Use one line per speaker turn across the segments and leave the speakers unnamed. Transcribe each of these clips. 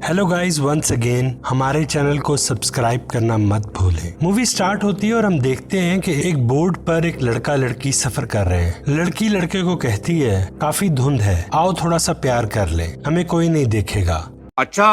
Hello guys, once again हमारे channel को subscribe करना मत भूलें। मूवी स्टार्ट होती है और हम देखते हैं कि एक बोर्ड पर एक लड़का लड़की सफर कर रहे हैं। लड़की लड़के को कहती है काफी धुंध है, आओ थोड़ा सा प्यार कर ले, हमें कोई नहीं देखेगा।
अच्छा,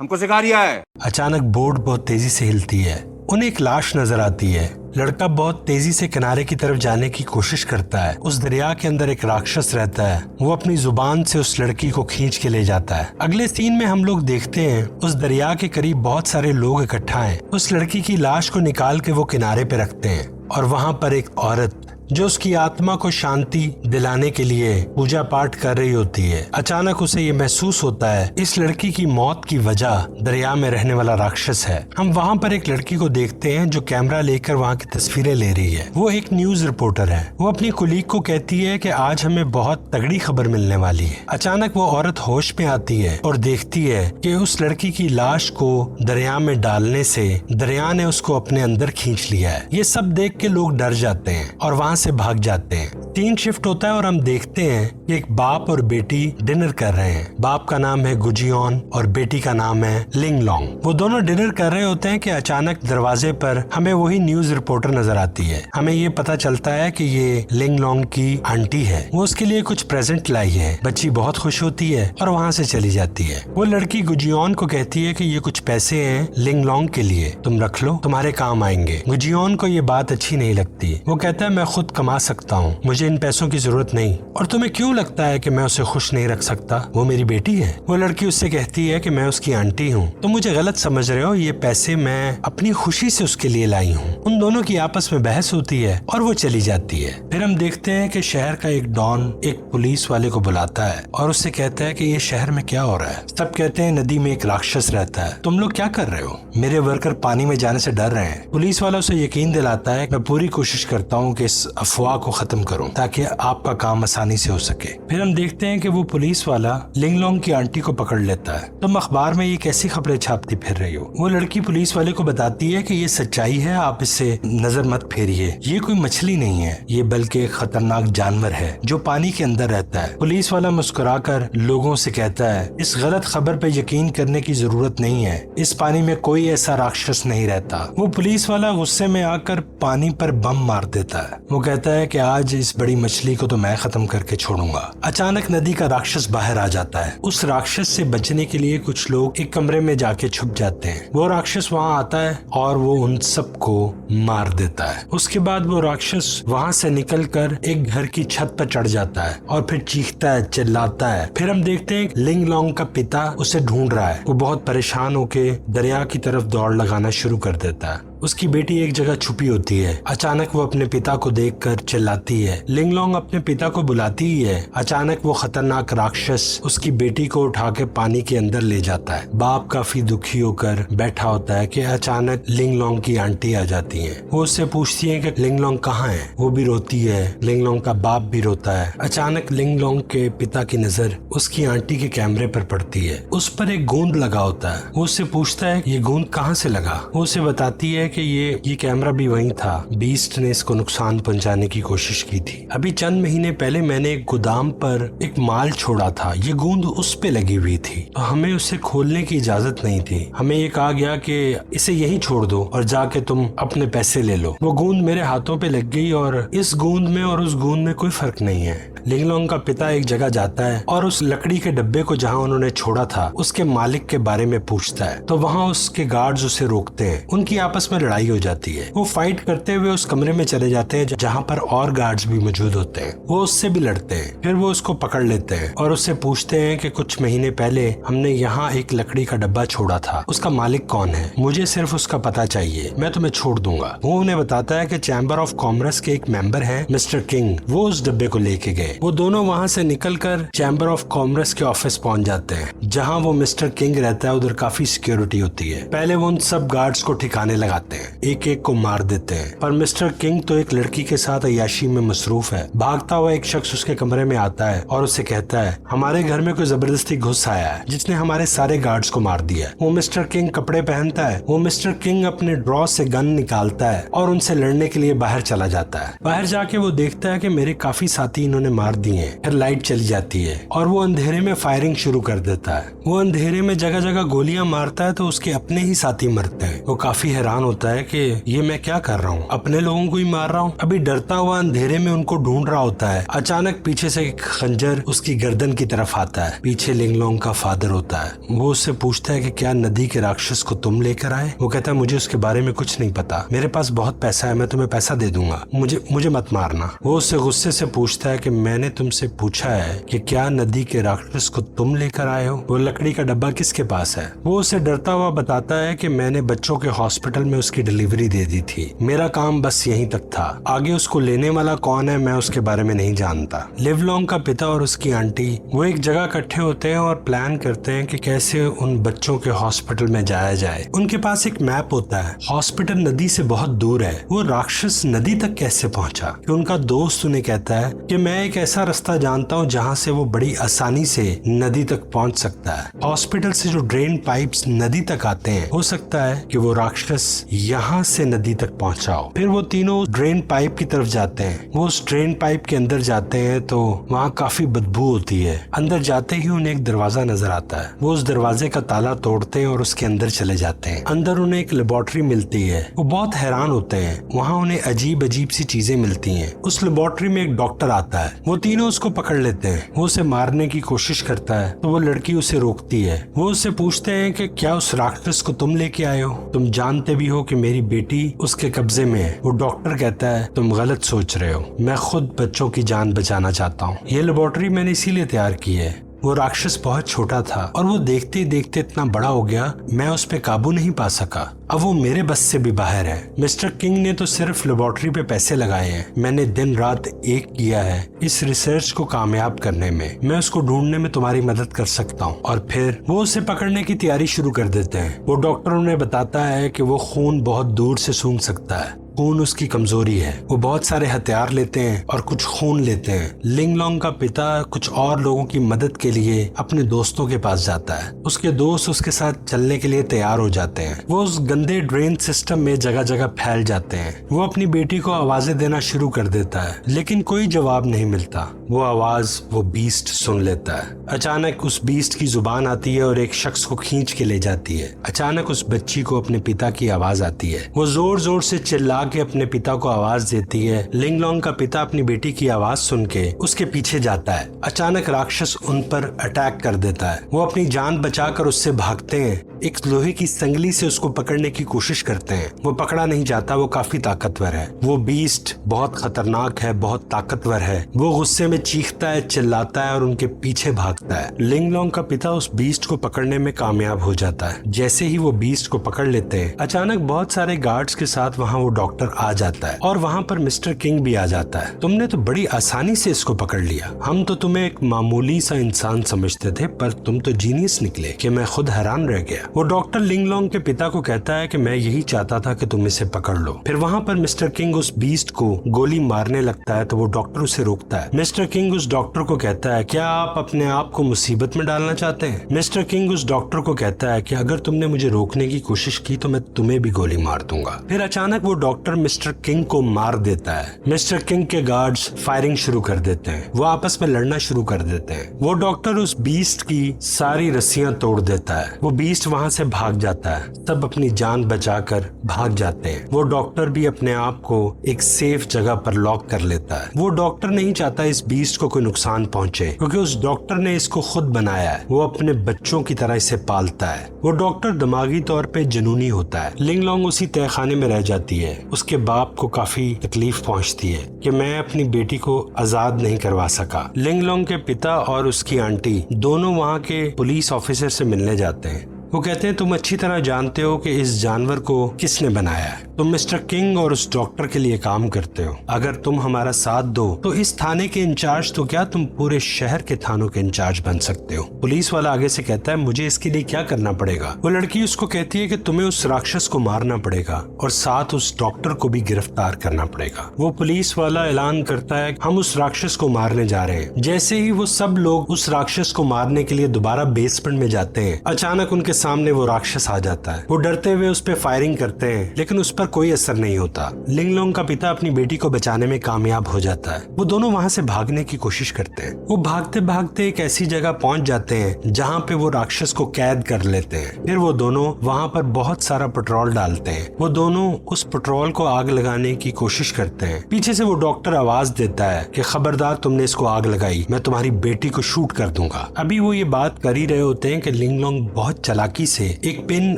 हमको सिखा रिया है।
अचानक बोर्ड बहुत तेजी से हिलती है, उन्हें एक लाश नजर आती है। लड़का बहुत तेजी से किनारे की तरफ जाने की कोशिश करता है। उस दरिया के अंदर एक राक्षस रहता है, वो अपनी जुबान से उस लड़की को खींच के ले जाता है। अगले सीन में हम लोग देखते हैं उस दरिया के करीब बहुत सारे लोग इकट्ठा हैं। उस लड़की की लाश को निकाल के वो किनारे पे रखते हैं और वहाँ पर एक औरत जो उसकी आत्मा को शांति दिलाने के लिए पूजा पाठ कर रही होती है। अचानक उसे ये महसूस होता है इस लड़की की मौत की वजह दरिया में रहने वाला राक्षस है। हम वहाँ पर एक लड़की को देखते हैं जो कैमरा लेकर वहाँ की तस्वीरें ले रही है। वो एक न्यूज रिपोर्टर है। वो अपनी कुलीग को कहती है कि आज हमें बहुत तगड़ी खबर मिलने वाली है। अचानक वो औरत होश में आती है और देखती है कि उस लड़की की लाश को दरिया में डालने से दरिया ने उसको अपने अंदर खींच लिया है। ये सब देख के लोग डर जाते हैं और वहाँ से भाग जाते हैं। तीन शिफ्ट होता है और हम देखते हैं कि एक बाप और बेटी डिनर कर रहे हैं। बाप का नाम है गुजियोन और बेटी का नाम है लिंगलोंग। वो दोनों डिनर कर रहे होते हैं कि अचानक दरवाजे पर हमें वही न्यूज रिपोर्टर नजर आती है। हमें ये पता चलता है कि ये लिंगलोंग की आंटी है। वो उसके लिए कुछ प्रेजेंट लाई है। बच्ची बहुत खुश होती है और वहाँ से चली जाती है। वो लड़की गुजियोन को कहती है कि ये कुछ पैसे हैं लिंगलोंग के लिए, तुम रख लो, तुम्हारे काम आएंगे। गुजियोन को ये बात अच्छी नहीं लगती। वो कहता है मैं खुद कमा सकता हूँ, मुझे इन पैसों की जरूरत नहीं। और तुम्हें क्यों लगता है कि मैं उसे खुश नहीं रख सकता, वो मेरी बेटी है। वो लड़की उससे कहती है कि मैं उसकी आंटी हूँ, तुम मुझे गलत समझ रहे हो, ये पैसे मैं अपनी खुशी से उसके लिए लाई हूँ। उन दोनों की आपस में बहस होती है और वो चली जाती है। फिर हम देखते हैं कि शहर का एक डॉन एक पुलिस वाले को बुलाता है और उससे कहता है कि ये शहर में क्या हो रहा है। सब कहते हैं नदी में एक राक्षस रहता है, तुम लोग क्या कर रहे हो, मेरे वर्कर पानी में जाने से डर रहे हैं। पुलिस वाला उसे यकीन दिलाता है मैं पूरी कोशिश करता हूँ कि इस अफवाह को खत्म करूं ताकि आपका काम आसानी से हो सके। फिर हम देखते हैं कि वो पुलिस वाला लिंगलोंग की आंटी को पकड़ लेता है। तुम अखबार में ये कैसी खबरें छापती फिर रही हो। वो लड़की पुलिस वाले को बताती है कि ये सच्चाई है, आप इससे नजर मत फेरिए, ये कोई मछली नहीं है, ये बल्कि एक खतरनाक जानवर है जो पानी के अंदर रहता है। पुलिस वाला मुस्कुराकर लोगों से कहता है इस गलत खबर पे यकीन करने की जरूरत नहीं है, इस पानी में कोई ऐसा राक्षस नहीं रहता। वो पुलिस वाला गुस्से में आकर पानी पर बम मार देता है। वो कहता है कि आज इस बड़ी मछली को तो मैं खत्म करके छोड़ूंगा। अचानक नदी का राक्षस बाहर आ जाता है। उस राक्षस से बचने के लिए कुछ लोग एक कमरे में जाके छुप जाते हैं। वो राक्षस वहाँ आता है और वो उन सबको मार देता है। उसके बाद वो राक्षस वहाँ से निकलकर एक घर की छत पर चढ़ जाता है और फिर चीखता है, चिल्लाता है। फिर हम देखते हैं लिंगलोंग का पिता उसे ढूंढ रहा है। वो बहुत परेशान होके दरिया की तरफ दौड़ लगाना शुरू कर देता है। उसकी बेटी एक जगह छुपी होती है। अचानक वो अपने पिता को देखकर चिल्लाती है। लिंगलोंग अपने पिता को बुलाती ही है। अचानक वो खतरनाक राक्षस उसकी बेटी को उठा के पानी के अंदर ले जाता है। बाप काफी दुखी होकर बैठा होता है कि अचानक लिंगलोंग की आंटी आ जाती है। वो उससे पूछती है कि लिंगलोंग कहाँ है। वो भी रोती है, लिंगलोंग का बाप भी रोता है। अचानक लिंगलोंग के पिता की नजर उसकी आंटी के कैमरे पर पड़ती है। उस पर एक गोंद लगा होता है। वो उससे पूछता है ये गोंद कहाँ से लगा। वो उसे बताती है कि ये कैमरा भी वही था, बीस्ट ने इसको नुकसान पहुंचाने की कोशिश की थी। अभी चंद महीने पहले मैंने एक गोदाम पर एक माल छोड़ा था, ये गूंद उस पे लगी हुई थी, तो हमें उसे खोलने की इजाजत नहीं थी। हमें ये कहा गया कि इसे यहीं छोड़ दो और जाके तुम अपने पैसे ले लो। वो गूंद मेरे हाथों पे लग गई और इस गूंद में और उस गूंद में कोई फर्क नहीं है। लिंगलोंग का पिता एक जगह जाता है और उस लकड़ी के डब्बे को जहाँ उन्होंने छोड़ा था उसके मालिक के बारे में पूछता है, तो वहाँ उसके गार्ड्स उसे रोकते हैं। उनकी आपस में लड़ाई हो जाती है। वो फाइट करते हुए उस कमरे में चले जाते हैं जहाँ पर और गार्ड्स भी मौजूद होते हैं। वो उससे भी लड़ते हैं। फिर वो उसको पकड़ लेते हैं और उससे पूछते हैं कि कुछ महीने पहले हमने यहाँ एक लकड़ी का डब्बा छोड़ा था, उसका मालिक कौन है, मुझे सिर्फ उसका पता चाहिए, मैं तुम्हें छोड़ दूंगा। वो उन्हें बताता है कि चैम्बर ऑफ कॉमर्स के एक मेंबर है मिस्टर किंग, वो उस डब्बे को लेके गए। वो दोनों वहाँ से निकलकर चैम्बर ऑफ कॉमर्स के ऑफिस पहुँच जाते हैं जहाँ वो मिस्टर किंग रहता है। उधर काफी सिक्योरिटी होती है। पहले वो उन सब गार्ड्स को ठिकाने लगाते हैं, एक एक को मार देते हैं। पर मिस्टर किंग तो एक लड़की के साथ अय्याशी में मसरूफ है। भागता हुआ एक शख्स उसके कमरे में आता है और उससे कहता है हमारे घर में कोई जबरदस्ती घुस आया है जिसने हमारे सारे गार्ड्स को मार दिया। वो मिस्टर किंग कपड़े पहनता है। वो मिस्टर किंग अपने ड्रॉ से गन निकालता है और उनसे लड़ने के लिए बाहर चला जाता है। बाहर जाके वो देखता है कि मेरे काफी साथी इन्होंने मार दिए। फिर लाइट चली जाती है और वो अंधेरे में फायरिंग शुरू कर देता है। वो अंधेरे में जगह जगह गोलियां मारता है तो उसके अपने ही साथी मरते हैं। वो काफी हैरान होता है कि ये मैं क्या कर रहा हूँ, अपने लोगों को ही मार रहा हूँ। अभी डरता हुआ अंधेरे में उनको ढूंढ रहा होता है। अचानक पीछे से एक खंजर उसकी गर्दन की तरफ आता है। पीछे लिंगलोंग का फादर होता है। वो उससे पूछता है कि क्या नदी के राक्षस को तुम लेकर आए? वो कहता है मुझे उसके बारे में कुछ नहीं पता, मेरे पास बहुत पैसा है, मैं तुम्हें पैसा दे दूंगा, मुझे मत मारना। वो उससे गुस्से से पूछता है कि मैंने तुमसे पूछा है कि क्या नदी के राक्षस को तुम लेकर आए हो? वो लकड़ी का डब्बा किसके पास है? वो उसे डरता हुआ बताता है कि मैंने बच्चों के हॉस्पिटल में उसकी डिलीवरी दे दी थी, मेरा काम बस यहीं तक था, आगे उसको लेने वाला कौन है मैं उसके बारे में नहीं जानता। लिवलोंग का पिता और उसकी आंटी वो एक जगह इकट्ठे होते हैं और प्लान करते हैं कि कैसे उन बच्चों के हॉस्पिटल में जाया जाए। उनके पास एक मैप होता है। हॉस्पिटल नदी से बहुत दूर है। वो राक्षस नदी तक कैसे पहुंचा? कि उनका दोस्त उन्हें कहता है कि मैं एक ऐसा रास्ता जानता हूँ जहाँ से वो बड़ी आसानी से नदी तक पहुंच सकता है। हॉस्पिटल से जो ड्रेन पाइप्स नदी तक आते हैं, हो सकता है कि वो राक्षस यहाँ से नदी तक पहुंचाओ। फिर वो तीनों ड्रेन पाइप की तरफ जाते हैं। वो उस ड्रेन पाइप के अंदर जाते हैं तो वहाँ काफी बदबू होती है। अंदर जाते ही उन्हें एक दरवाजा नजर आता है। वो उस दरवाजे का ताला तोड़ते हैं और उसके अंदर चले जाते हैं। अंदर उन्हें एक लेबोरेटरी मिलती है। वो बहुत हैरान होते हैं। वहाँ उन्हें अजीब अजीब सी चीजें मिलती हैं। उस लेबोरेटरी में एक डॉक्टर आता है। वो तीनों उसको पकड़ लेते हैं। वो उसे मारने की कोशिश करता है तो वो लड़की उसे रोकती है। वो उससे पूछते हैं कि क्या उस राक्षस को तुम लेके आए हो? तुम जानते भी हो कि मेरी बेटी उसके कब्जे में है। वो डॉक्टर कहता है तुम गलत सोच रहे हो, मैं खुद बच्चों की जान बचाना चाहता हूँ। ये लेबोरेटरी मैंने इसीलिए तैयार की है। वो राक्षस बहुत छोटा था और वो देखते ही देखते इतना बड़ा हो गया, मैं उस पे काबू नहीं पा सका। अब वो मेरे बस से भी बाहर है। मिस्टर किंग ने तो सिर्फ लेबोरेटरी पे पैसे लगाए हैं, मैंने दिन रात एक किया है इस रिसर्च को कामयाब करने में। मैं उसको ढूंढने में तुम्हारी मदद कर सकता हूँ। और फिर वो उसे पकड़ने की तैयारी शुरू कर देते हैं। वो डॉक्टर उन्हें बताता है कि वो खून बहुत दूर से सूंघ सकता है, खून उसकी कमजोरी है। वो बहुत सारे हथियार लेते हैं और कुछ खून लेते हैं। लिंगलोंग का पिता कुछ और लोगों की मदद के लिए अपने दोस्तों के पास जाता है। उसके दोस्त उसके साथ चलने के लिए तैयार हो जाते हैं। वो उस गंदे ड्रेन सिस्टम में जगह जगह फैल जाते हैं। वो अपनी बेटी को आवाजें देना शुरू कर देता है लेकिन कोई जवाब नहीं मिलता। वो आवाज वो बीस्ट सुन लेता है। अचानक उस बीस्ट की जुबान आती है और एक शख्स को खींच के ले जाती है। अचानक उस बच्ची को अपने पिता की आवाज आती है। वो जोर जोर से चिल्ला के अपने पिता को आवाज देती है। लिंगलोंग का पिता अपनी बेटी की आवाज सुन के उसके पीछे जाता है। अचानक राक्षस उन पर अटैक कर देता है। वो अपनी जान बचाकर उससे भागते हैं। एक लोहे की संगली से उसको पकड़ने की कोशिश करते हैं। वो पकड़ा नहीं जाता, वो काफी ताकतवर है। वो बीस्ट बहुत खतरनाक है, बहुत ताकतवर है। वो गुस्से में चीखता है, चिल्लाता है और उनके पीछे भागता है। लिंगलोंग का पिता उस बीस्ट को पकड़ने में कामयाब हो जाता है। जैसे ही वो बीस्ट को पकड़ लेते हैं, अचानक बहुत सारे गार्ड्स के साथ वहाँ वो डॉक्टर आ जाता है और वहाँ पर मिस्टर किंग भी आ जाता है। तुमने तो बड़ी आसानी से इसको पकड़ लिया, हम तो तुम्हें एक मामूली सा इंसान समझते थे, पर तुम तो जीनियस निकले कि मैं खुद हैरान रह गया। वो डॉक्टर लिंगलोंग के पिता को कहता है कि मैं यही चाहता था कि तुम इसे पकड़ लो। फिर वहाँ पर मिस्टर किंग उस बीस्ट को गोली मारने लगता है तो वो डॉक्टर उसे रोकता है। मिस्टर किंग उस डॉक्टर को कहता है क्या आप अपने आप को मुसीबत में डालना चाहते हैं? मिस्टर किंग उस डॉक्टर को कहता है कि अगर तुमने मुझे रोकने की कोशिश की तो मैं तुम्हें भी गोली मार दूंगा। फिर अचानक वो डॉक्टर मिस्टर किंग को मार देता है। मिस्टर किंग के गार्ड्स फायरिंग शुरू कर देते हैं। वो आपस में लड़ना शुरू कर देते हैं। वो डॉक्टर उस बीस्ट की सारी रस्सियां तोड़ देता है। वो बीस्ट वहाँ से भाग जाता है। सब अपनी जान बचाकर भाग जाते हैं। वो डॉक्टर भी अपने आप को एक सेफ जगह पर लॉक कर लेता है। वो डॉक्टर नहीं चाहता इस बीस्ट को कोई नुकसान पहुंचे क्योंकि उस डॉक्टर ने इसको खुद बनाया है। वो अपने बच्चों की तरह इसे पालता है। वो डॉक्टर दिमागी तौर पे जुनूनी होता है। लिंगलोंग उसी तहखाने में रह जाती है। उसके बाप को काफी तकलीफ पहुंचती है कि मैं अपनी बेटी को आजाद नहीं करवा सका। लिंगलोंग के पिता और उसकी आंटी दोनों वहाँ के पुलिस ऑफिसर से मिलने जाते हैं। वो कहते हैं तुम अच्छी तरह जानते हो कि इस जानवर को किसने बनाया है। तुम मिस्टर किंग और उस डॉक्टर के लिए काम करते हो। अगर तुम हमारा साथ दो तो इस थाने के इंचार्ज तो क्या तुम पूरे शहर के थानों के इंचार्ज बन सकते हो। पुलिस वाला आगे से कहता है मुझे इसके लिए क्या करना पड़ेगा। वो लड़की उसको कहती है कि तुम्हें उस राक्षस को मारना पड़ेगा और साथ उस डॉक्टर को भी गिरफ्तार करना पड़ेगा। वो पुलिस वाला ऐलान करता है हम उस राक्षस को मारने जा रहे हैं। जैसे ही वो सब लोग उस राक्षस को मारने के लिए दोबारा बेसमेंट में जाते हैं, अचानक उनके सामने वो राक्षस आ जाता है। वो डरते हुए उस पर फायरिंग करते हैं लेकिन उस पर कोई असर नहीं होता। लिंगलोंग का पिता अपनी बेटी को बचाने में कामयाब हो जाता है। वो दोनों वहाँ से भागने की कोशिश करते हैं। वो भागते भागते एक ऐसी जगह पहुंच जाते हैं जहाँ पे वो राक्षस को कैद कर लेते हैं। फिर वो दोनों वहाँ पर बहुत सारा पेट्रोल डालते हैं। वो दोनों उस पेट्रोल को आग लगाने की कोशिश करते हैं। पीछे से वो डॉक्टर आवाज देता है कि खबरदार, तुमने इसको आग लगाई, मैं तुम्हारी बेटी को शूट कर दूंगा। अभी वो ये बात कर ही रहे होते हैं कि लिंगलोंग बहुत चालाकी से एक पिन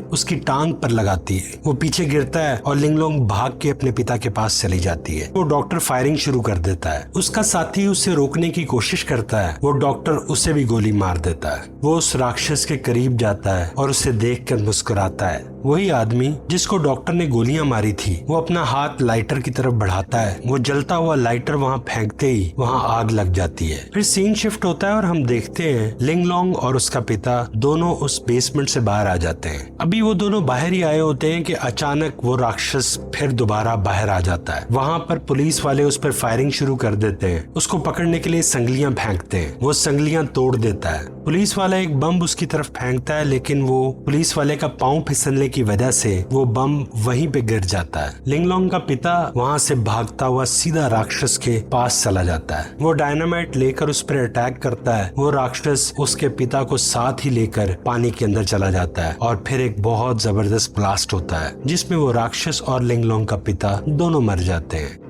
उसकी टांग पर लगाती है। वो पीछे गिरता है और लिंगलोंग भाग के अपने पिता के पास चली जाती है। वो डॉक्टर फायरिंग शुरू कर देता है। उसका साथी उसे रोकने की कोशिश करता है। वो डॉक्टर उसे भी गोली मार देता है। वो उस राक्षस के करीब जाता है और उसे देखकर मुस्कुराता है। वही आदमी जिसको डॉक्टर ने गोलियां मारी थी, वो अपना हाथ लाइटर की तरफ बढ़ाता है। वो जलता हुआ लाइटर वहाँ फेंकते ही वहाँ आग लग जाती है। फिर सीन शिफ्ट होता है और हम देखते हैं लिंगलोंग और उसका पिता दोनों उस बेसमेंट से बाहर आ जाते हैं। अभी वो दोनों बाहर ही आए होते हैं कि अचानक वो राक्षस फिर दोबारा बाहर आ जाता है। वहाँ पर पुलिस वाले उस पर फायरिंग शुरू कर देते हैं। उसको पकड़ने के लिए संगलियां फेंकते हैं। वो संगलियां तोड़ देता है। पुलिस वाला एक बम उसकी तरफ फेंकता है लेकिन वो पुलिस वाले का पांव फिसलने की वजह से वो बम वहीं पे गिर जाता है। लिंगलोंग का पिता वहाँ से भागता हुआ सीधा राक्षस के पास चला जाता है। वो डायनामाइट लेकर उस पर अटैक करता है। वो राक्षस उसके पिता को साथ ही लेकर पानी के अंदर चला जाता है और फिर एक बहुत जबरदस्त ब्लास्ट होता है जिसमें वो राक्षस और लिंगलोंग का पिता दोनों मर जाते हैं।